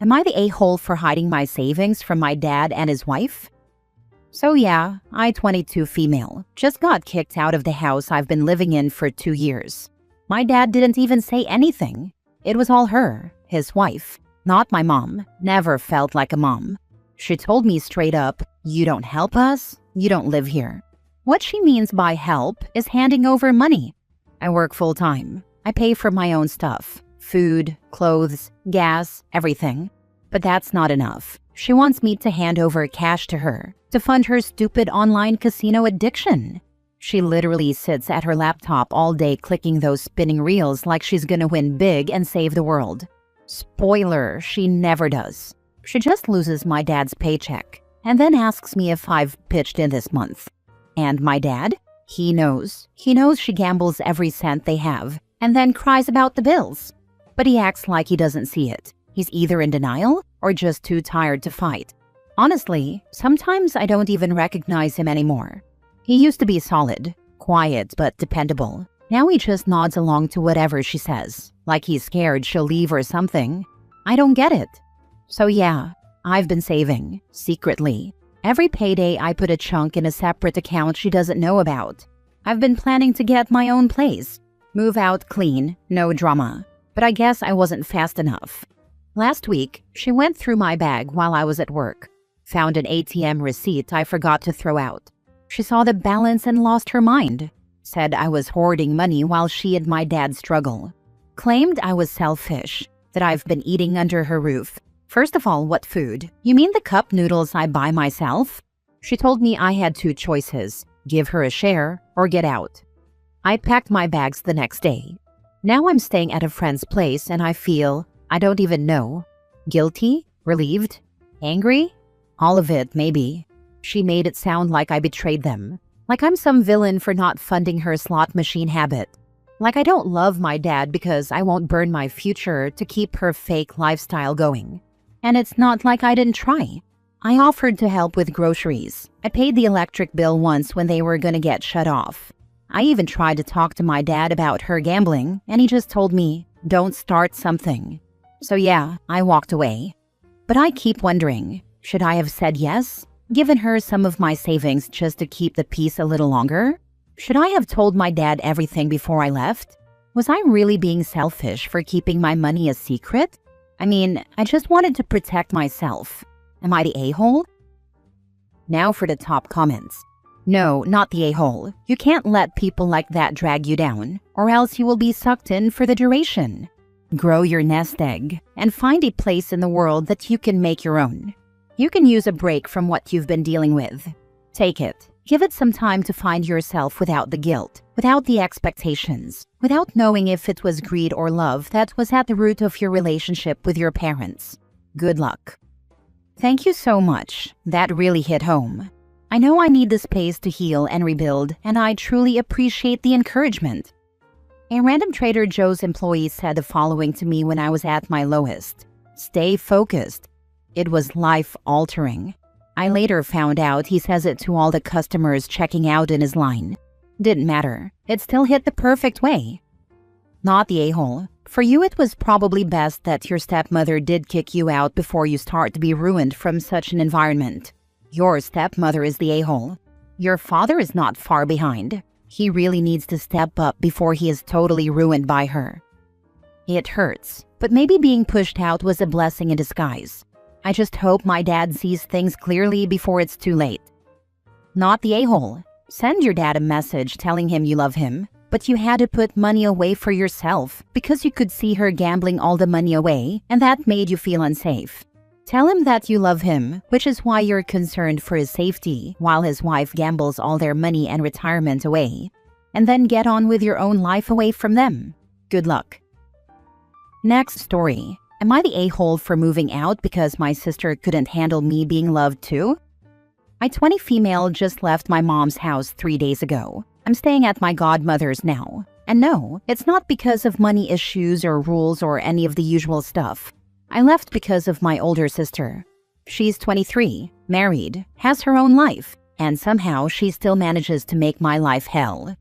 Am I the a-hole for hiding my savings from my dad and his wife? So yeah, I, 22 female, just got kicked out of the house I've been living in for 2 years. My dad didn't even say anything. It was all her, his wife, not my mom. Never felt like a mom. She told me straight up, "You don't help us, you don't live here." What she means by help is handing over money. I work full-time. I pay for my own stuff. Food, clothes, gas, everything. But that's not enough. She wants me to hand over cash to her to fund her stupid online casino addiction. She literally sits at her laptop all day clicking those spinning reels like she's gonna win big and save the world. Spoiler, she never does. She just loses my dad's paycheck and then asks me if I've pitched in this month. And my dad? He knows. He knows she gambles every cent they have and then cries about the bills. But he acts like he doesn't see it. He's either in denial or just too tired to fight. Honestly, sometimes I don't even recognize him anymore. He used to be solid, quiet but dependable. Now he just nods along to whatever she says, like he's scared she'll leave or something. I don't get it. So yeah, I've been saving, secretly. Every payday I put a chunk in a separate account she doesn't know about. I've been planning to get my own place. Move out clean, no drama. But I guess I wasn't fast enough. Last week, she went through my bag while I was at work. Found an ATM receipt I forgot to throw out. She saw the balance and lost her mind. Said I was hoarding money while she and my dad struggle. Claimed I was selfish, that I've been eating under her roof. First of all, what food? You mean the cup noodles I buy myself? She told me I had 2 choices, give her a share or get out. I packed my bags the next day. Now I'm staying at a friend's place and I feel, I don't even know, guilty, relieved, angry? All of it, maybe. She made it sound like I betrayed them. Like I'm some villain for not funding her slot machine habit. Like I don't love my dad because I won't burn my future to keep her fake lifestyle going. And it's not like I didn't try. I offered to help with groceries. I paid the electric bill once when they were gonna get shut off. I even tried to talk to my dad about her gambling, and he just told me, "Don't start something." So yeah, I walked away. But I keep wondering, should I have said yes? Given her some of my savings just to keep the peace a little longer? Should I have told my dad everything before I left? Was I really being selfish for keeping my money a secret? I mean, I just wanted to protect myself. Am I the a-hole? Now for the top comments. No, not the a-hole. You can't let people like that drag you down, or else you will be sucked in for the duration. Grow your nest egg, and find a place in the world that you can make your own. You can use a break from what you've been dealing with. Take it. Give it some time to find yourself without the guilt, without the expectations, without knowing if it was greed or love that was at the root of your relationship with your parents. Good luck. Thank you so much. That really hit home. I know I need the space to heal and rebuild, and I truly appreciate the encouragement. A random Trader Joe's employee said the following to me when I was at my lowest. Stay focused. It was life-altering. I later found out he says it to all the customers checking out in his line. Didn't matter. It still hit the perfect way. Not the a-hole. For you, it was probably best that your stepmother did kick you out before you start to be ruined from such an environment. Your stepmother is the a-hole. Your father is not far behind. He really needs to step up before he is totally ruined by her. It hurts, but maybe being pushed out was a blessing in disguise. I just hope my dad sees things clearly before it's too late. Not the a-hole. Send your dad a message telling him you love him, but you had to put money away for yourself because you could see her gambling all the money away and that made you feel unsafe. Tell him that you love him, which is why you're concerned for his safety while his wife gambles all their money and retirement away. And then get on with your own life away from them. Good luck. Next story. Am I the a-hole for moving out because my sister couldn't handle me being loved too? I, 20 female, just left my mom's house 3 days ago. I'm staying at my godmother's now. And no, it's not because of money issues or rules or any of the usual stuff. I left because of my older sister. She's 23, married, has her own life, and somehow she still manages to make my life hell.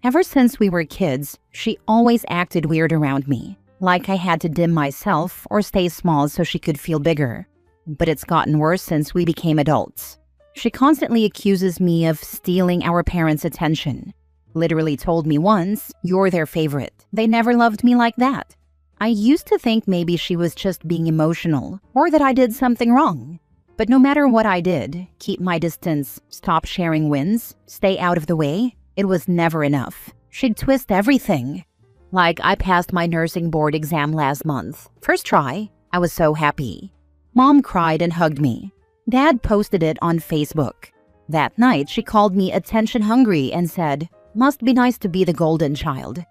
Ever since we were kids, she always acted weird around me. Like I had to dim myself or stay small so she could feel bigger. But it's gotten worse since we became adults. She constantly accuses me of stealing our parents' attention. Literally told me once, "You're their favorite. They never loved me like that." I used to think maybe she was just being emotional or that I did something wrong. But no matter what I did, keep my distance, stop sharing wins, stay out of the way, it was never enough. She'd twist everything. Like I passed my nursing board exam last month. First try. I was so happy. Mom cried and hugged me. Dad posted it on Facebook. That night, she called me attention hungry and said, "Must be nice to be the golden child."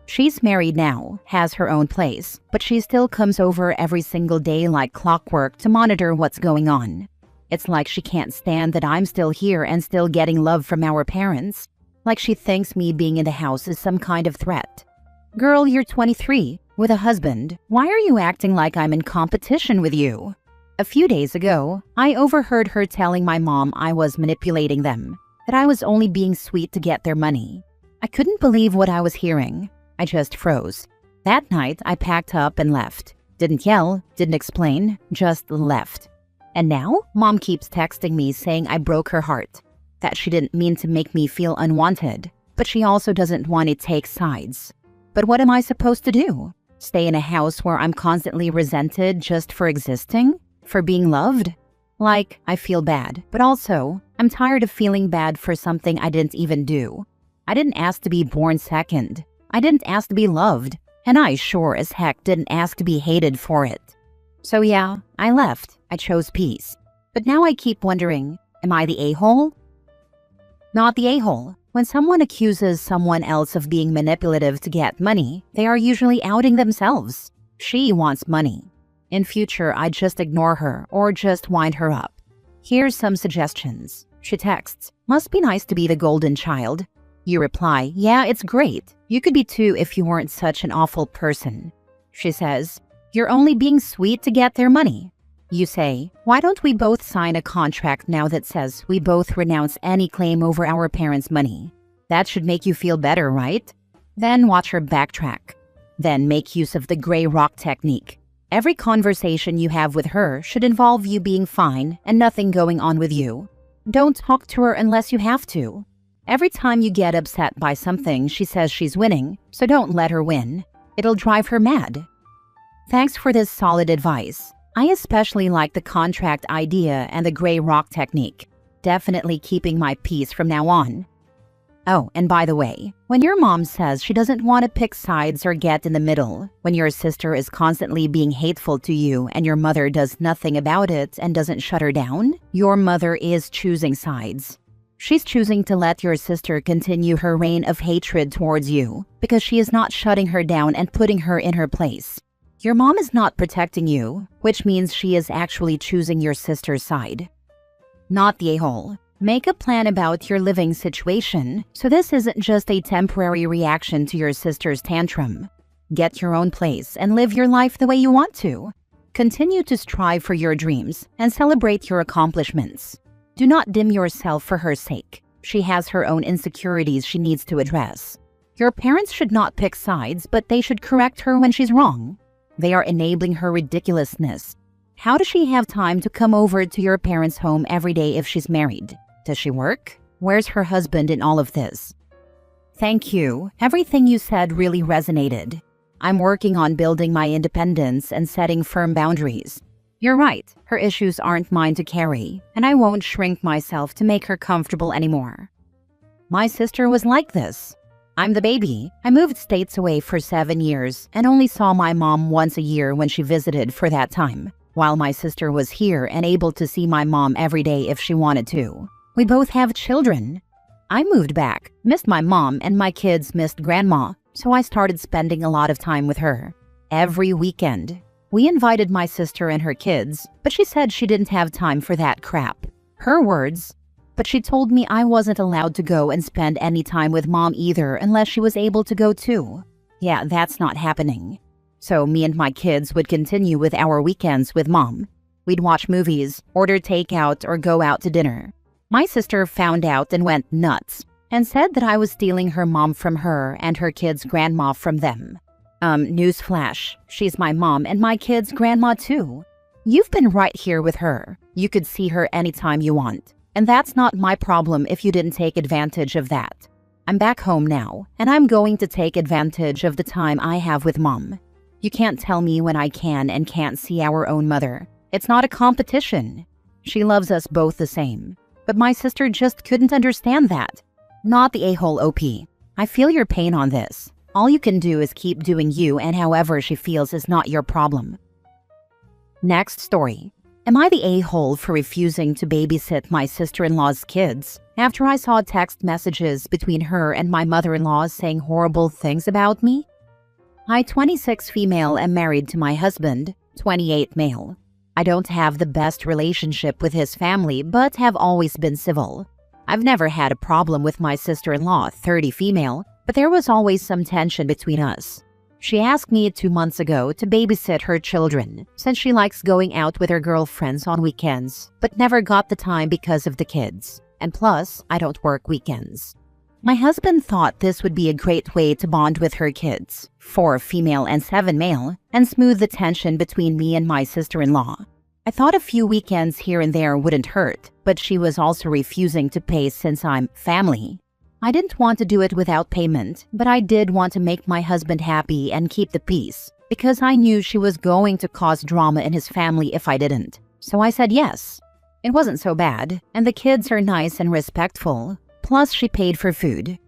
She's married now, has her own place, but she still comes over every single day like clockwork to monitor what's going on. It's like she can't stand that I'm still here and still getting love from our parents. Like she thinks me being in the house is some kind of threat. Girl, you're 23, with a husband. Why are you acting like I'm in competition with you? A few days ago, I overheard her telling my mom I was manipulating them, that I was only being sweet to get their money. I couldn't believe what I was hearing. I just froze. That night, I packed up and left. Didn't yell, didn't explain, just left. And now, Mom keeps texting me saying I broke her heart, that she didn't mean to make me feel unwanted, but she also doesn't want to take sides. But what am I supposed to do? Stay in a house where I'm constantly resented just for existing? For being loved? Like, I feel bad, but also, I'm tired of feeling bad for something I didn't even do. I didn't ask to be born second. I didn't ask to be loved, and I sure as heck didn't ask to be hated for it. So yeah, I left. I chose peace. But now I keep wondering, am I the a-hole? Not the a-hole. When someone accuses someone else of being manipulative to get money, they are usually outing themselves. She wants money. In future, I'd just ignore her or just wind her up. Here's some suggestions. She texts, "Must be nice to be the golden child." You reply, "Yeah, it's great. You could be too if you weren't such an awful person." She says, "You're only being sweet to get their money." You say, "Why don't we both sign a contract now that says we both renounce any claim over our parents' money? That should make you feel better, right?" Then watch her backtrack. Then make use of the gray rock technique. Every conversation you have with her should involve you being fine and nothing going on with you. Don't talk to her unless you have to. Every time you get upset by something, she says she's winning, so don't let her win. It'll drive her mad. Thanks for this solid advice. I especially like the contract idea and the gray rock technique. Definitely keeping my peace from now on. Oh, and by the way, when your mom says she doesn't want to pick sides or get in the middle, when your sister is constantly being hateful to you and your mother does nothing about it and doesn't shut her down, your mother is choosing sides. She's choosing to let your sister continue her reign of hatred towards you because she is not shutting her down and putting her in her place. Your mom is not protecting you, which means she is actually choosing your sister's side. Not the a-hole. Make a plan about your living situation, so this isn't just a temporary reaction to your sister's tantrum. Get your own place and live your life the way you want to. Continue to strive for your dreams and celebrate your accomplishments. Do not dim yourself for her sake. She has her own insecurities she needs to address. Your parents should not pick sides, but they should correct her when she's wrong. They are enabling her ridiculousness. How does she have time to come over to your parents' home every day if she's married? Does she work? Where's her husband in all of this? Thank you. Everything you said really resonated. I'm working on building my independence and setting firm boundaries. You're right, her issues aren't mine to carry, and I won't shrink myself to make her comfortable anymore. My sister was like this. I'm the baby. I moved states away for 7 years and only saw my mom once a year when she visited for that time, while my sister was here and able to see my mom every day if she wanted to. We both have children. I moved back, missed my mom, and my kids missed grandma, so I started spending a lot of time with her. Every weekend. We invited my sister and her kids, but she said she didn't have time for that crap. Her words. But she told me I wasn't allowed to go and spend any time with mom either unless she was able to go too. Yeah, that's not happening. So me and my kids would continue with our weekends with mom. We'd watch movies, order takeout, or go out to dinner. My sister found out and went nuts and said that I was stealing her mom from her and her kids' grandma from them. Newsflash, she's my mom and my kid's grandma too. You've been right here with her. You could see her anytime you want. And that's not my problem if you didn't take advantage of that. I'm back home now, and I'm going to take advantage of the time I have with mom. You can't tell me when I can and can't see our own mother. It's not a competition. She loves us both the same. But my sister just couldn't understand that. Not the a-hole OP. I feel your pain on this. All you can do is keep doing you, and however she feels is not your problem. Next story. Am I the a-hole for refusing to babysit my sister-in-law's kids after I saw text messages between her and my mother-in-law saying horrible things about me? I, 26 female, am married to my husband, 28 male. I don't have the best relationship with his family, but have always been civil. I've never had a problem with my sister-in-law, 30 female, but there was always some tension between us. She asked me 2 months ago to babysit her children, since she likes going out with her girlfriends on weekends, but never got the time because of the kids. And plus, I don't work weekends. My husband thought this would be a great way to bond with her kids, 4 female and 7 male, and smooth the tension between me and my sister-in-law. I thought a few weekends here and there wouldn't hurt, but she was also refusing to pay since I'm family. I didn't want to do it without payment, but I did want to make my husband happy and keep the peace, because I knew she was going to cause drama in his family if I didn't. So I said yes. It wasn't so bad, and the kids are nice and respectful. Plus, she paid for food.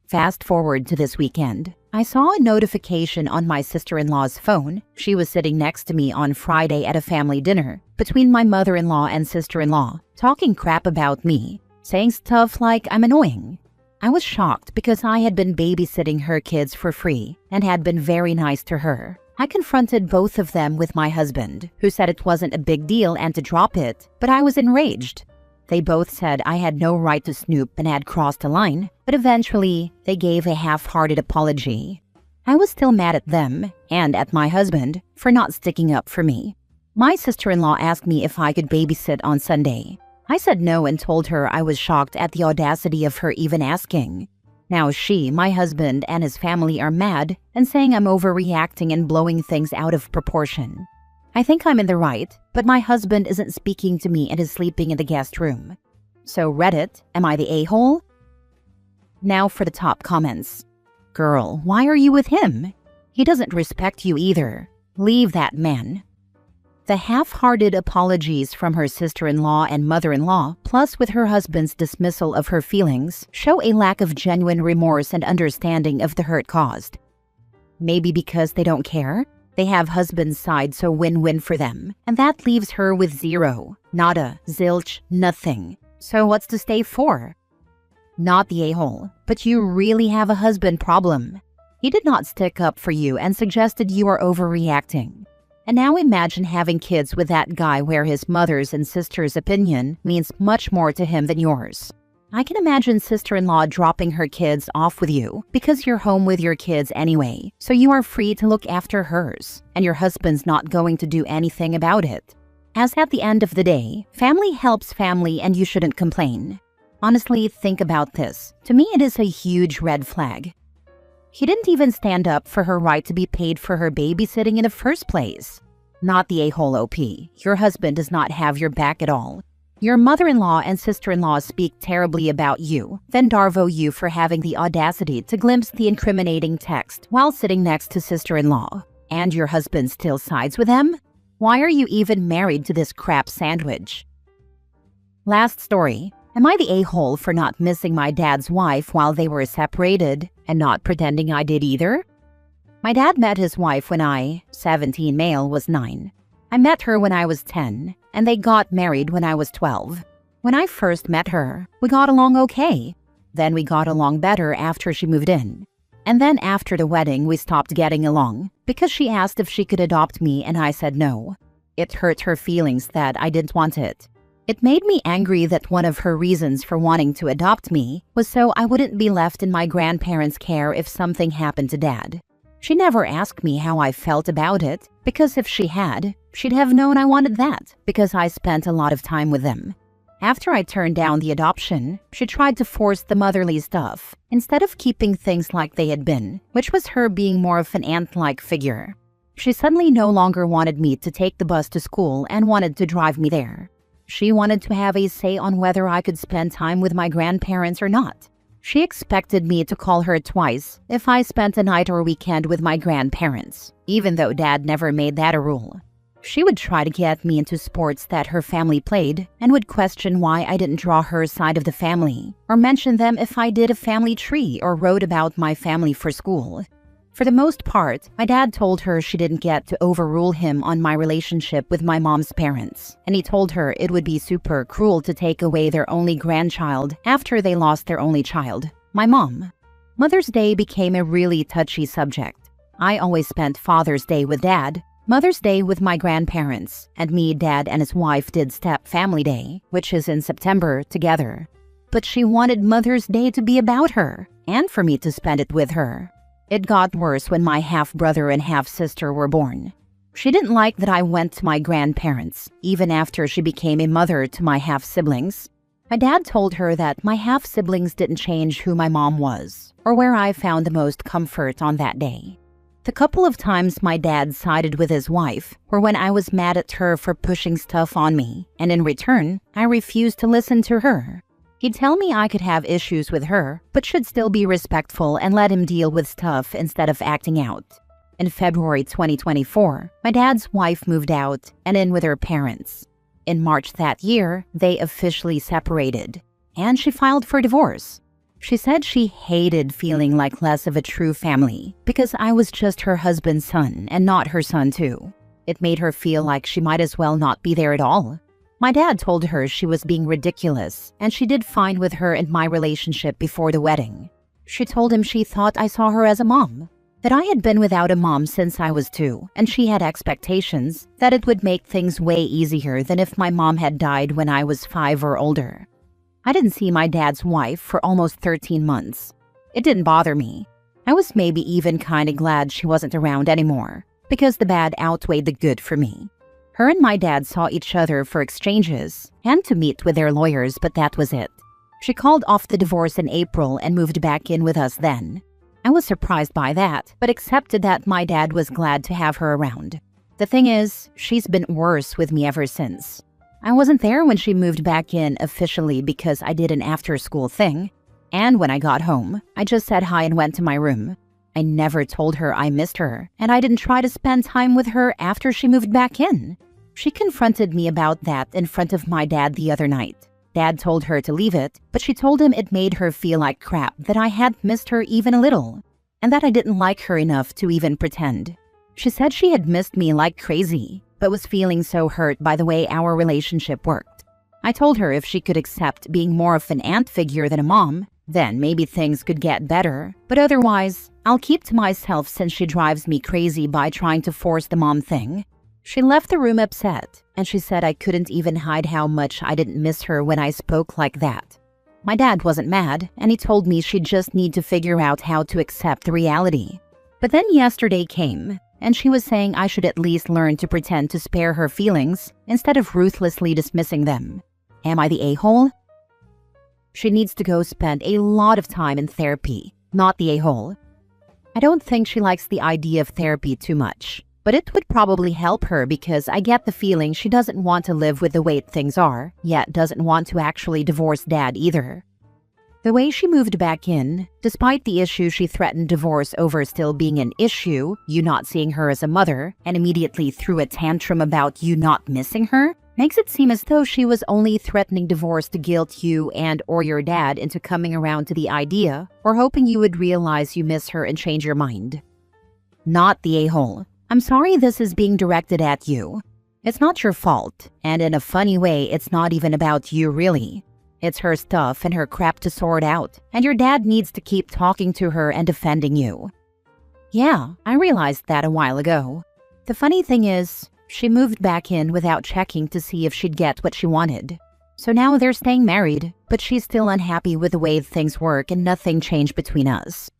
Fast forward to this weekend. I saw a notification on my sister-in-law's phone. She was sitting next to me on Friday at a family dinner between my mother-in-law and sister-in-law, talking crap about me, saying stuff like I'm annoying. I was shocked because I had been babysitting her kids for free and had been very nice to her. I confronted both of them with my husband, who said it wasn't a big deal and to drop it, but I was enraged. They both said I had no right to snoop and had crossed a line, but eventually they gave a half-hearted apology. I was still mad at them, and at my husband, for not sticking up for me. My sister-in-law asked me if I could babysit on Sunday. I said no and told her I was shocked at the audacity of her even asking. Now she, my husband, and his family are mad and saying I'm overreacting and blowing things out of proportion. I think I'm in the right, but my husband isn't speaking to me and is sleeping in the guest room. So Reddit, am I the a-hole? Now for the top comments. Girl, why are you with him? He doesn't respect you either. Leave that man. The half-hearted apologies from her sister-in-law and mother-in-law, plus with her husband's dismissal of her feelings, show a lack of genuine remorse and understanding of the hurt caused. Maybe because they don't care? They have husband's side, so win-win for them. And that leaves her with zero. Nada, zilch, nothing. So what's to stay for? Not the a-hole, but you really have a husband problem. He did not stick up for you and suggested you are overreacting. And now imagine having kids with that guy where his mother's and sister's opinion means much more to him than yours. I can imagine sister-in-law dropping her kids off with you because you're home with your kids anyway, so you are free to look after hers, and your husband's not going to do anything about it. As at the end of the day, family helps family and you shouldn't complain. Honestly, think about this. To me, it is a huge red flag. He didn't even stand up for her right to be paid for her babysitting in the first place. Not the a-hole OP. Your husband does not have your back at all. Your mother-in-law and sister-in-law speak terribly about you, then darvo you for having the audacity to glimpse the incriminating text while sitting next to sister-in-law. And your husband still sides with them? Why are you even married to this crap sandwich? Last story. Am I the a-hole for not missing my dad's wife while they were separated and not pretending I did either? My dad met his wife when I, 17 male, was 9. I met her when I was 10, and they got married when I was 12. When I first met her, we got along okay. Then we got along better after she moved in. And then after the wedding, we stopped getting along because she asked if she could adopt me and I said no. It hurt her feelings that I didn't want it. It made me angry that one of her reasons for wanting to adopt me was so I wouldn't be left in my grandparents' care if something happened to Dad. She never asked me how I felt about it, because if she had, she'd have known I wanted that, because I spent a lot of time with them. After I turned down the adoption, she tried to force the motherly stuff instead of keeping things like they had been, which was her being more of an aunt-like figure. She suddenly no longer wanted me to take the bus to school and wanted to drive me there. She wanted to have a say on whether I could spend time with my grandparents or not. She expected me to call her twice if I spent a night or weekend with my grandparents, even though Dad never made that a rule. She would try to get me into sports that her family played and would question why I didn't draw her side of the family or mention them if I did a family tree or wrote about my family for school. For the most part, my dad told her she didn't get to overrule him on my relationship with my mom's parents, and he told her it would be super cruel to take away their only grandchild after they lost their only child, my mom. Mother's Day became a really touchy subject. I always spent Father's Day with Dad, Mother's Day with my grandparents, and me, Dad, and his wife did Step Family Day, which is in September, together. But she wanted Mother's Day to be about her, and for me to spend it with her. It got worse when my half-brother and half-sister were born. She didn't like that I went to my grandparents, even after she became a mother to my half-siblings. My dad told her that my half-siblings didn't change who my mom was, or where I found the most comfort on that day. The couple of times my dad sided with his wife were when I was mad at her for pushing stuff on me, and in return, I refused to listen to her. He'd tell me I could have issues with her, but should still be respectful and let him deal with stuff instead of acting out. In February 2024, my dad's wife moved out and in with her parents. In March that year, they officially separated, and she filed for divorce. She said she hated feeling like less of a true family because I was just her husband's son and not her son too. It made her feel like she might as well not be there at all. My dad told her she was being ridiculous, and she did fine with her and my relationship before the wedding. She told him she thought I saw her as a mom, that I had been without a mom since I was 2, and she had expectations that it would make things way easier than if my mom had died when I was 5 or older. I didn't see my dad's wife for almost 13 months. It didn't bother me. I was maybe even kind of glad she wasn't around anymore, because the bad outweighed the good for me. Her and my dad saw each other for exchanges and to meet with their lawyers, but that was it. She called off the divorce in April and moved back in with us then. I was surprised by that, but accepted that my dad was glad to have her around. The thing is, she's been worse with me ever since. I wasn't there when she moved back in officially because I did an after-school thing. And when I got home, I just said hi and went to my room. I never told her I missed her, and I didn't try to spend time with her after she moved back in. She confronted me about that in front of my dad the other night. Dad told her to leave it, but she told him it made her feel like crap that I hadn't missed her even a little, and that I didn't like her enough to even pretend. She said she had missed me like crazy, but was feeling so hurt by the way our relationship worked. I told her if she could accept being more of an aunt figure than a mom, then maybe things could get better, but otherwise, I'll keep to myself since she drives me crazy by trying to force the mom thing. She left the room upset, and she said I couldn't even hide how much I didn't miss her when I spoke like that. My dad wasn't mad, and he told me she'd just need to figure out how to accept the reality. But then yesterday came, and she was saying I should at least learn to pretend to spare her feelings instead of ruthlessly dismissing them. Am I the a-hole? She needs to go spend a lot of time in therapy, not the a-hole. I don't think she likes the idea of therapy too much, but it would probably help her because I get the feeling she doesn't want to live with the way things are, yet doesn't want to actually divorce Dad either. The way she moved back in, despite the issue she threatened divorce over still being an issue, you not seeing her as a mother, and immediately threw a tantrum about you not missing her, makes it seem as though she was only threatening divorce to guilt you and or your dad into coming around to the idea, or hoping you would realize you miss her and change your mind. Not the a-hole. I'm sorry this is being directed at you. It's not your fault, and in a funny way, it's not even about you really. It's her stuff and her crap to sort out, and your dad needs to keep talking to her and defending you. Yeah, I realized that a while ago. The funny thing is, she moved back in without checking to see if she'd get what she wanted. So now they're staying married, but she's still unhappy with the way things work and nothing changed between us.